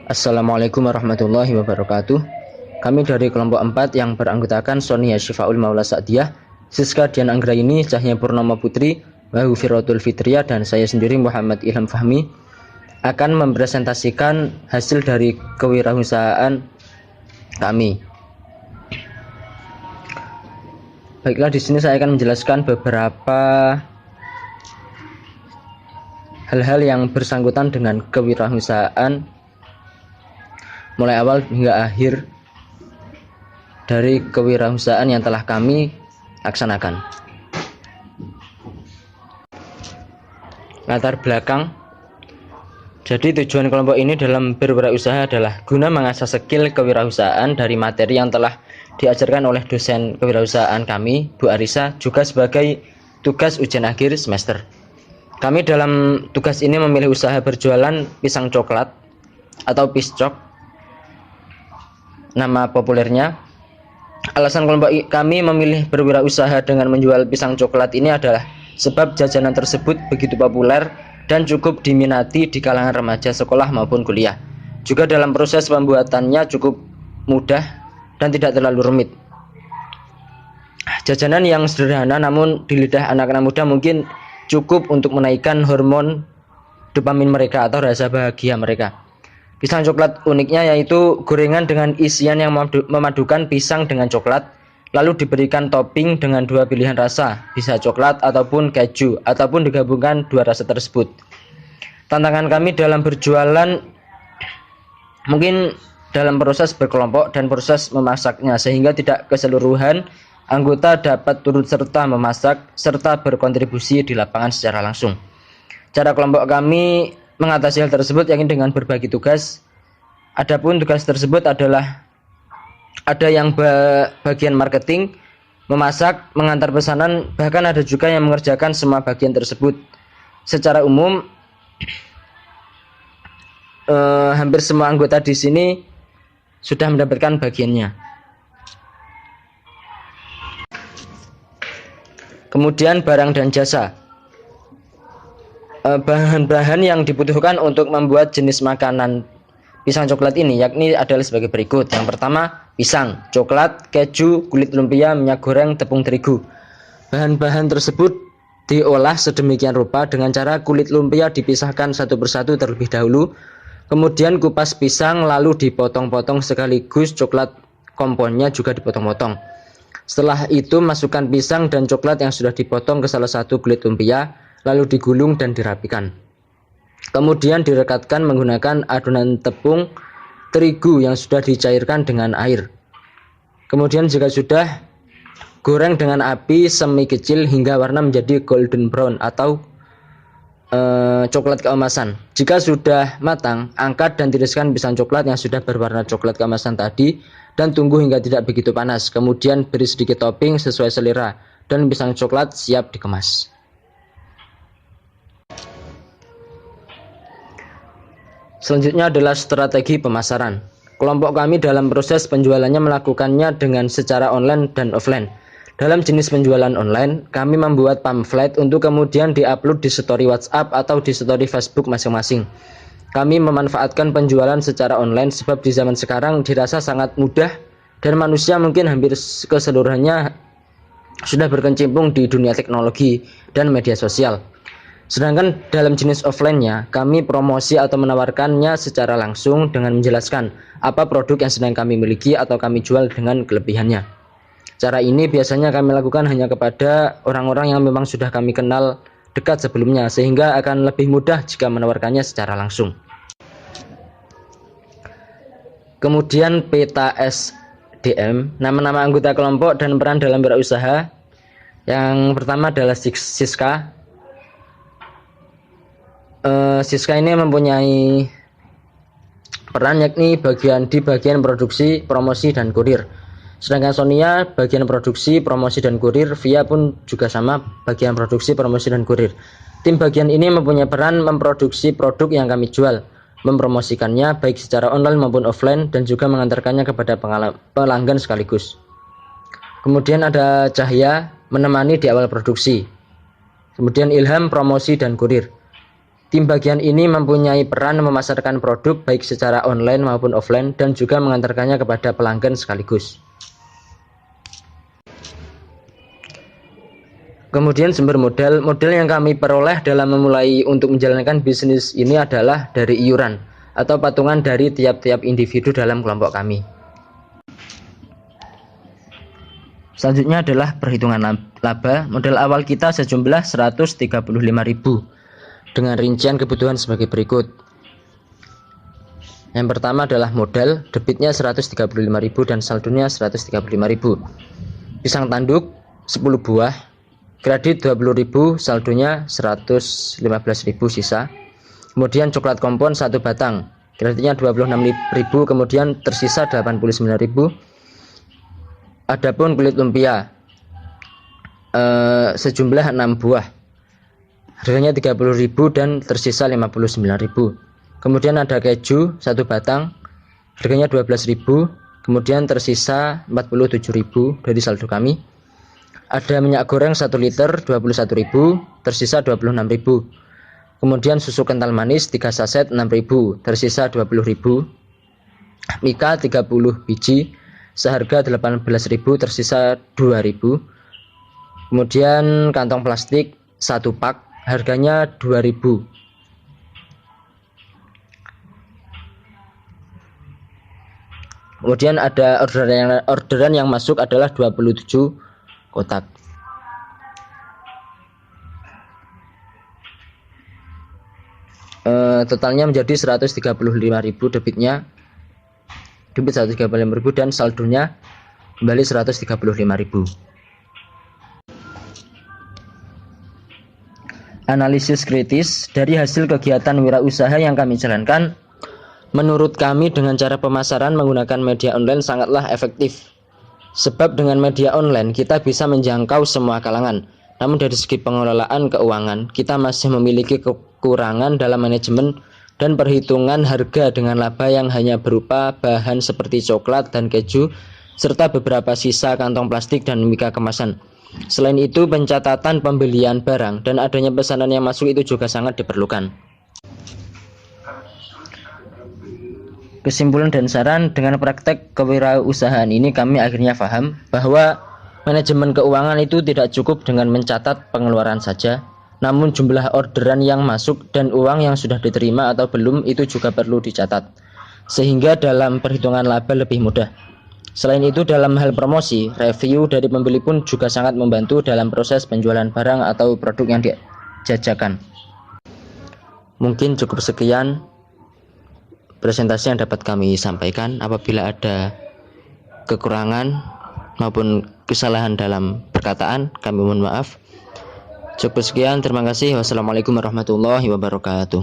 Assalamualaikum warahmatullahi wabarakatuh. Kami dari kelompok 4 yang beranggotakan Sonia Syifaul Maula Sa'diyah, Siska Dian Anggraini, Cahya Purnama Putri, Wahu Firotul Fitriyah, dan saya sendiri Muhammad Ilham Fahmi akan mempresentasikan hasil dari kewirausahaan kami. Baiklah, di sini saya akan menjelaskan beberapa hal-hal yang bersangkutan dengan kewirausahaan mulai awal hingga akhir dari kewirausahaan yang telah kami laksanakan. Latar belakang. Jadi tujuan kelompok ini dalam berwirausaha adalah guna mengasah skill kewirausahaan dari materi yang telah diajarkan oleh dosen kewirausahaan kami, Bu Arisa, juga sebagai tugas ujian akhir semester. Kami dalam tugas ini memilih usaha berjualan pisang coklat atau piscok, nama populernya. Alasan kelompok kami memilih berwirausaha dengan menjual pisang coklat ini adalah sebab jajanan tersebut begitu populer dan cukup diminati di kalangan remaja sekolah maupun kuliah. Juga dalam proses pembuatannya cukup mudah dan tidak terlalu rumit. Jajanan yang sederhana namun di lidah anak-anak muda mungkin cukup untuk menaikkan hormon dopamin mereka atau rasa bahagia mereka. Pisang coklat uniknya yaitu gorengan dengan isian yang memadukan pisang dengan coklat, lalu diberikan topping dengan dua pilihan rasa, bisa coklat ataupun keju, ataupun digabungkan dua rasa tersebut. Tantangan kami dalam berjualan mungkin dalam proses berkelompok dan proses memasaknya, sehingga tidak keseluruhan anggota dapat turut serta memasak serta berkontribusi di lapangan secara langsung. Cara kelompok kami mengatasi hal tersebut yakni dengan berbagi tugas. Adapun tugas tersebut adalah ada yang bagian marketing, memasak, mengantar pesanan, bahkan ada juga yang mengerjakan semua bagian tersebut. Secara umum hampir semua anggota di sini sudah mendapatkan bagiannya. Kemudian barang dan jasa. Bahan-bahan yang dibutuhkan untuk membuat jenis makanan pisang coklat ini yakni adalah sebagai berikut. Yang pertama, pisang, coklat, keju, kulit lumpia, minyak goreng, tepung terigu. Bahan-bahan tersebut diolah sedemikian rupa dengan cara kulit lumpia dipisahkan satu persatu terlebih dahulu, kemudian kupas pisang lalu dipotong-potong sekaligus coklat komponnya juga dipotong-potong. Setelah itu masukkan pisang dan coklat yang sudah dipotong ke salah satu kulit lumpia, lalu digulung dan dirapikan. Kemudian direkatkan menggunakan adonan tepung terigu yang sudah dicairkan dengan air. Kemudian jika sudah, goreng dengan api semi kecil hingga warna menjadi golden brown atau coklat keemasan. Jika sudah matang, angkat dan tiriskan pisang coklat yang sudah berwarna coklat keemasan tadi dan tunggu hingga tidak begitu panas. Kemudian beri sedikit topping sesuai selera dan pisang coklat siap dikemas. Selanjutnya adalah strategi pemasaran. Kelompok kami dalam proses penjualannya melakukannya dengan secara online dan offline. Dalam jenis penjualan online, kami membuat pamflet untuk kemudian diupload di story WhatsApp atau di story Facebook masing-masing. Kami memanfaatkan penjualan secara online sebab di zaman sekarang dirasa sangat mudah dan manusia mungkin hampir keseluruhannya sudah berkecimpung di dunia teknologi dan media sosial. Sedangkan dalam jenis offline-nya, kami promosi atau menawarkannya secara langsung dengan menjelaskan apa produk yang sedang kami miliki atau kami jual dengan kelebihannya. Cara ini biasanya kami lakukan hanya kepada orang-orang yang memang sudah kami kenal dekat sebelumnya, sehingga akan lebih mudah jika menawarkannya secara langsung. Kemudian peta SDM, nama-nama anggota kelompok dan peran dalam berwirausaha. Yang pertama adalah Siska. Siska ini mempunyai peran yakni di bagian produksi, promosi, dan kurir. Sedangkan Sonia bagian produksi, promosi, dan kurir. Via pun juga sama, bagian produksi, promosi, dan kurir. Tim bagian ini mempunyai peran memproduksi produk yang kami jual, mempromosikannya baik secara online maupun offline, dan juga mengantarkannya kepada pelanggan sekaligus. Kemudian ada Cahya menemani di awal produksi. Kemudian Ilham promosi dan kurir. Tim bagian ini mempunyai peran memasarkan produk baik secara online maupun offline dan juga mengantarkannya kepada pelanggan sekaligus. Kemudian sumber modal yang kami peroleh dalam memulai untuk menjalankan bisnis ini adalah dari iuran atau patungan dari tiap-tiap individu dalam kelompok kami. Selanjutnya adalah perhitungan laba. Modal awal kita sejumlah 135.000 dengan rincian kebutuhan sebagai berikut. Yang pertama adalah modal, debitnya 135.000 dan saldonya 135.000. Pisang tanduk 10 buah, kredit 20.000, saldonya 115.000 sisa. Kemudian coklat kompon 1 batang, kreditnya 26.000, kemudian tersisa 89.000. Adapun kulit lumpia sejumlah 6 buah, harganya 30.000 dan tersisa 59.000. Kemudian ada keju 1 batang, harganya 12.000, kemudian tersisa 47.000 dari saldo kami. Ada minyak goreng 1 liter 21.000, tersisa 26.000. Kemudian susu kental manis 3 saset 6.000, tersisa 20.000. Mika 30 biji seharga 18.000, tersisa 2.000. Kemudian kantong plastik 1 pak, harganya 2.000. Kemudian ada orderan yang masuk adalah 27 kotak. Totalnya menjadi 135.000 debitnya, debit 135.000 dan saldonya kembali 135.000. Analisis kritis dari hasil kegiatan wirausaha yang kami jalankan, menurut kami dengan cara pemasaran menggunakan media online sangatlah efektif. Sebab dengan media online kita bisa menjangkau semua kalangan. Namun dari segi pengelolaan keuangan, kita masih memiliki kekurangan dalam manajemen dan perhitungan harga dengan laba yang hanya berupa bahan seperti coklat dan keju, serta beberapa sisa kantong plastik dan mika kemasan. Selain itu, pencatatan pembelian barang dan adanya pesanan yang masuk itu juga sangat diperlukan. Kesimpulan dan saran, dengan praktek kewirausahaan ini kami akhirnya paham bahwa manajemen keuangan itu tidak cukup dengan mencatat pengeluaran saja, namun jumlah orderan yang masuk dan uang yang sudah diterima atau belum itu juga perlu dicatat, sehingga dalam perhitungan laba lebih mudah. Selain itu, dalam hal promosi, review dari pembeli pun juga sangat membantu dalam proses penjualan barang atau produk yang dijajakan. Mungkin cukup sekian presentasi yang dapat kami sampaikan. Apabila ada kekurangan maupun kesalahan dalam perkataan, kami mohon maaf. Cukup sekian, terima kasih. Wassalamualaikum warahmatullahi wabarakatuh.